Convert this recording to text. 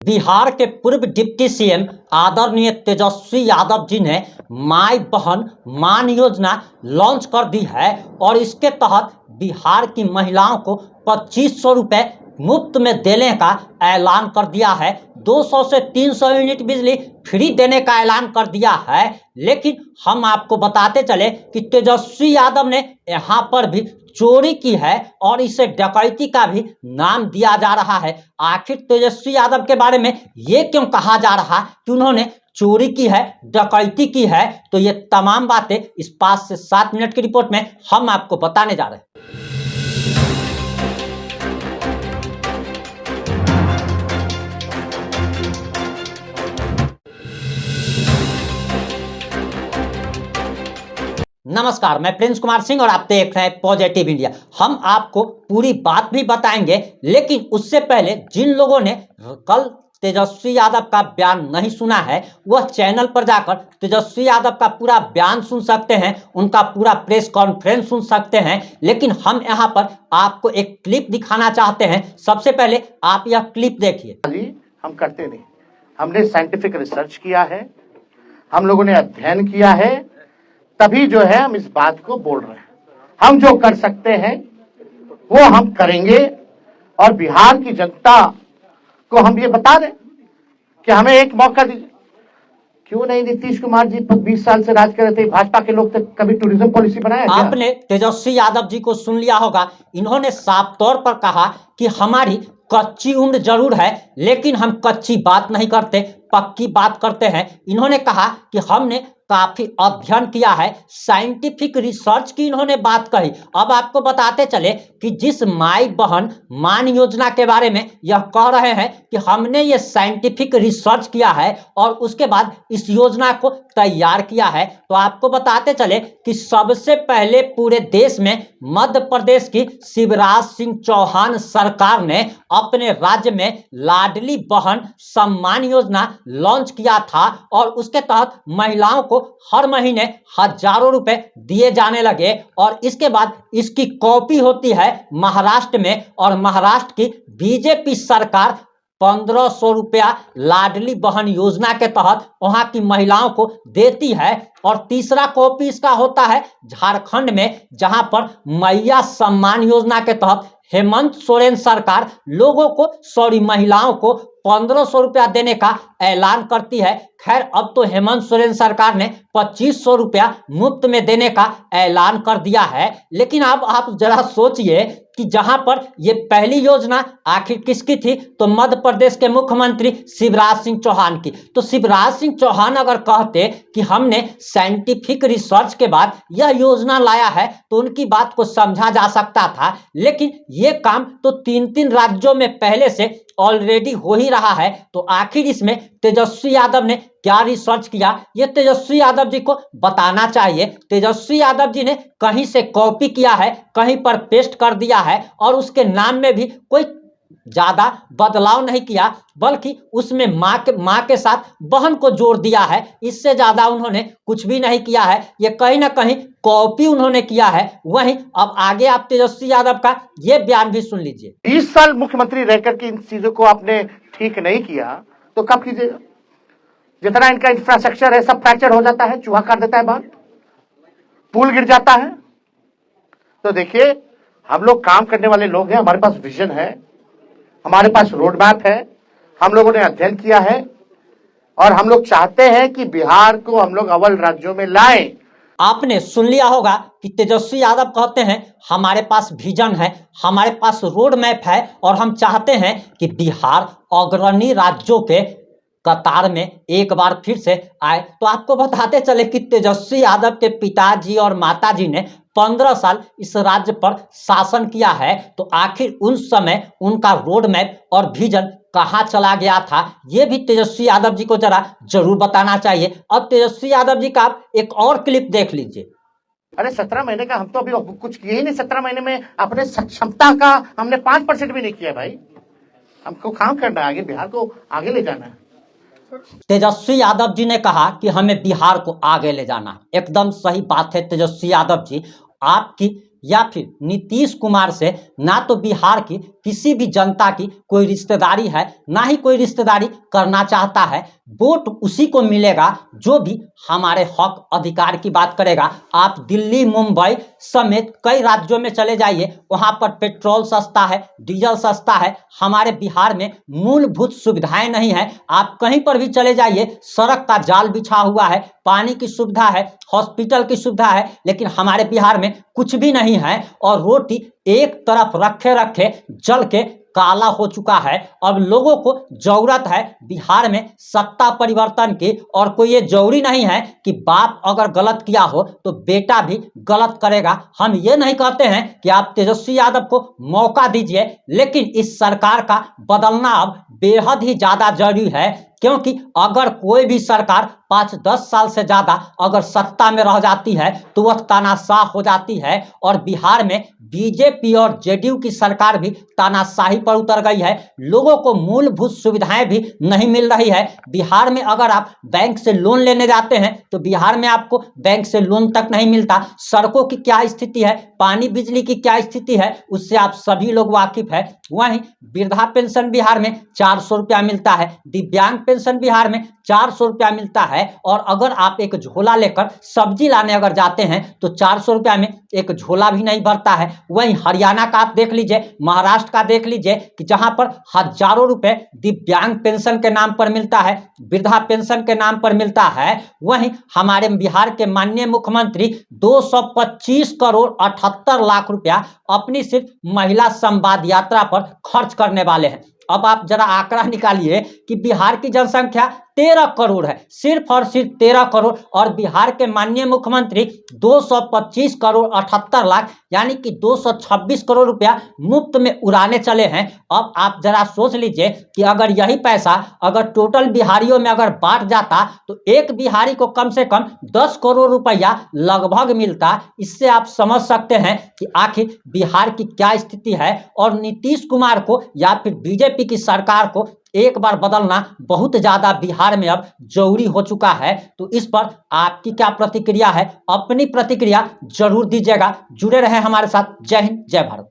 बिहार के पूर्व deputy CM आदरणीय तेजस्वी यादव जी ने माई बहन मान योजना लॉन्च कर दी है और इसके तहत बिहार की महिलाओं को 2500 रुपये मुफ्त में देने का ऐलान कर दिया है। 200 से 300 यूनिट बिजली फ्री देने का ऐलान कर दिया है। लेकिन हम आपको बताते चले कि तेजस्वी यादव ने यहाँ पर भी चोरी की है और इसे डकैती का भी नाम दिया जा रहा है। आखिर तेजस्वी यादव के बारे में ये क्यों कहा जा रहा कि उन्होंने चोरी की है, डकैती की है? तो ये तमाम बातें इस 5 से 7 मिनट की रिपोर्ट में हम आपको बताने जा रहे हैं। नमस्कार, मैं प्रिंस कुमार सिंह और आप देख रहे हैं पॉजिटिव इंडिया। हम आपको पूरी बात भी बताएंगे, लेकिन उससे पहले जिन लोगों ने कल तेजस्वी यादव का बयान नहीं सुना है वह चैनल पर जाकर तेजस्वी यादव का पूरा बयान सुन सकते हैं, उनका पूरा प्रेस कॉन्फ्रेंस सुन सकते हैं। लेकिन हम यहाँ पर आपको एक क्लिप दिखाना चाहते हैं। सबसे पहले आप यह क्लिप देखिए। हम करते नहीं, हमने साइंटिफिक रिसर्च किया है, हम लोगों ने अध्ययन किया है, तभी जो है हम इस बात को बोल रहे हैं। हम जो कर सकते हैं वो हम करेंगे और बिहार की जनता को हम ये बता दें कि हमें एक मौका दीजिए। क्यों नहीं? नीतीश कुमार जी 20 साल से राज कर रहे थे, भाजपा के लोग तक कभी टूरिज्म पॉलिसी बनाया क्या? आपने तेजस्वी यादव जी को सुन लिया होगा। इन्होंने साफ तौर पर कहा कि हमारी कच्ची उम्र जरूर है, लेकिन हम कच्ची बात नहीं करते, पक्की बात करते हैं। इन्होंने कहा कि हमने काफी अध्ययन किया है, साइंटिफिक रिसर्च की इन्होंने बात कही। अब आपको बताते चले कि जिस माई बहन मान योजना के बारे में यह कह रहे हैं कि हमने ये साइंटिफिक रिसर्च किया है और उसके बाद इस योजना को तैयार किया है, तो आपको बताते चले कि सबसे पहले पूरे देश में मध्य प्रदेश की शिवराज सिंह चौहान सरकार ने अपने राज्य में लाडली बहन सम्मान योजना लॉन्च किया था और उसके तहत महिलाओं को हर महीने हजारों रुपए दिए जाने लगे। और इसके बाद इसकी कॉपी होती है महाराष्ट्र में और महाराष्ट्र की बीजेपी सरकार 1500 रुपया लाडली बहन योजना के तहत वहां की महिलाओं को देती है। और तीसरा कॉपी इसका होता है झारखंड में, जहां पर मैया सम्मान योजना के तहत हेमंत सोरेन सरकार महिलाओं को 1500 रुपया देने का ऐलान करती है। खैर, अब तो हेमंत सोरेन सरकार ने 2500 रुपया मुफ्त में देने का ऐलान कर दिया है। लेकिन अब आप जरा सोचिए कि जहां पर ये पहली योजना आखिर किसकी थी, तो मध्य प्रदेश के मुख्यमंत्री शिवराज सिंह चौहान की। तो शिवराज सिंह चौहान अगर कहते कि हमने साइंटिफिक रिसर्च के बाद यह योजना लाया है तो उनकी बात को समझा जा सकता था। लेकिन ये काम तो 3 राज्यों में पहले से ऑलरेडी हो ही रहा है, तो आखिर इसमें तेजस्वी यादव ने क्या रिसर्च किया, ये तेजस्वी यादव जी को बताना चाहिए। तेजस्वी यादव जी ने कहीं से कॉपी किया है, कहीं पर पेस्ट कर दिया है और उसके नाम में भी कोई ज्यादा बदलाव नहीं किया, बल्कि उसमें माँ के साथ बहन को जोड़ दिया है। इससे ज्यादा उन्होंने कुछ भी नहीं किया है। ये कहीं ना कहीं कॉपी उन्होंने किया है। वहीं अब आगे आप तेजस्वी यादव का ये बयान भी सुन लीजिए। 20 साल मुख्यमंत्री रहकर के इन चीजों को आपने ठीक नहीं किया तो कब कीजिएगा? जितना इनका इंफ्रास्ट्रक्चर है सब फ्रैक्चर हो जाता है, चूहा काट देता है, बाहर पुल गिर जाता है। तो देखिए, हम लोग काम करने वाले लोग हैं, हमारे पास विजन है, हमारे पास रोड मैप है, हम लोगों ने अध्ययन किया है और हम लोग चाहते हैं कि बिहार को हम लोग अव्वल राज्यों में लाएं। आपने सुन लिया होगा कि तेजस्वी यादव कहते हैं हमारे पास विजन है, हमारे पास रोड मैप है और हम चाहते हैं कि बिहार अग्रणी राज्यों के कतार में एक बार फिर से आए। तो आपको बताते चले कि तेजस्वी यादव के पिताजी और माताजी ने 15 साल इस राज्य पर शासन किया है, तो आखिर उन समय उनका रोड मैप और विजन कहाँ चला गया था, ये भी तेजस्वी यादव जी को जरा जरूर बताना चाहिए। अब तेजस्वी यादव जी का आप एक और क्लिप देख लीजिए। अरे 17 महीने का हम तो अभी कुछ किए ही नहीं। 17 महीने में अपने क्षमता का हमने 5% भी नहीं किया भाई। हमको काम करना है, आगे बिहार को आगे ले जाना है। तेजस्वी यादव जी ने कहा कि हमें बिहार को आगे ले जाना है। एकदम सही बात है तेजस्वी यादव जी। आपकी या फिर नीतीश कुमार से ना तो बिहार की किसी भी जनता की कोई रिश्तेदारी है, ना ही कोई रिश्तेदारी करना चाहता है। वोट उसी को मिलेगा जो भी हमारे हक अधिकार की बात करेगा। आप दिल्ली, मुंबई समेत कई राज्यों में चले जाइए, वहां पर पेट्रोल सस्ता है, डीजल सस्ता है। हमारे बिहार में मूलभूत सुविधाएं नहीं है। आप कहीं पर भी चले जाइए, सड़क का जाल बिछा हुआ है, पानी की सुविधा है, हॉस्पिटल की सुविधा है, लेकिन हमारे बिहार में कुछ भी नहीं है। और रोटी एक तरफ रखे रखे जल के काला हो चुका है। अब लोगों को जरूरत है बिहार में सत्ता परिवर्तन की, और कोई ये जरूरी नहीं है कि बाप अगर गलत किया हो तो बेटा भी गलत करेगा। हम ये नहीं कहते हैं कि आप तेजस्वी यादव को मौका दीजिए, लेकिन इस सरकार का बदलना अब बेहद ही ज्यादा जरूरी है, क्योंकि अगर कोई भी सरकार 5-10 साल से ज्यादा अगर सत्ता में रह जाती है तो वह तानाशाह हो जाती है। और बिहार में बीजेपी और जेडीयू की सरकार भी तानाशाही पर उतर गई है। लोगों को मूलभूत सुविधाएं भी नहीं मिल रही है। बिहार में अगर आप बैंक से लोन लेने जाते हैं तो बिहार में आपको बैंक से लोन तक नहीं मिलता। सड़कों की क्या स्थिति है, पानी बिजली की क्या स्थिति है, उससे आप सभी लोग वाकिफ है। वहीं वृद्धा पेंशन बिहार में 400 रुपया मिलता है, दिव्यांग पेंशन बिहार में 400 रुपया मिलता है। और अगर आप एक झोला लेकर सब्जी लाने अगर जाते हैं तो 400 रुपया में एक झोला भी नहीं भरता है। वहीं हरियाणा का आप देख लीजिए, महाराष्ट्र का देख लीजिए कि जहां पर हजारों रुपए दिव्यांग पेंशन के नाम पर मिलता है, वृद्धा पेंशन के नाम पर मिलता है। वहीं हमारे बिहार के माननीय मुख्यमंत्री 225 करोड़ 78 लाख रुपया अपनी सिर्फ महिला संवाद यात्रा पर खर्च करने वाले हैं। अब आप जरा आंकड़ा निकालिए कि बिहार की जनसंख्या 13 करोड़ है, सिर्फ और सिर्फ 13 करोड़, और बिहार के माननीय मुख्यमंत्री 225 करोड़ 78 लाख यानी कि 226 करोड़ रुपया मुफ्त में उड़ाने चले हैं। अब आप जरा सोच लीजिए कि अगर यही पैसा अगर टोटल बिहारियों में अगर बांट जाता तो एक बिहारी को कम से कम 10 करोड़ रुपया लगभग मिलता। इससे आप समझ सकते हैं कि आखिर बिहार की क्या स्थिति है। और नीतीश कुमार को या फिर बीजेपी की सरकार को एक बार बदलना बहुत ज्यादा बिहार में अब जरूरी हो चुका है। तो इस पर आपकी क्या प्रतिक्रिया है? अपनी प्रतिक्रिया जरूर दीजिएगा। जुड़े रहे हमारे साथ। जय हिंद, जय भारत।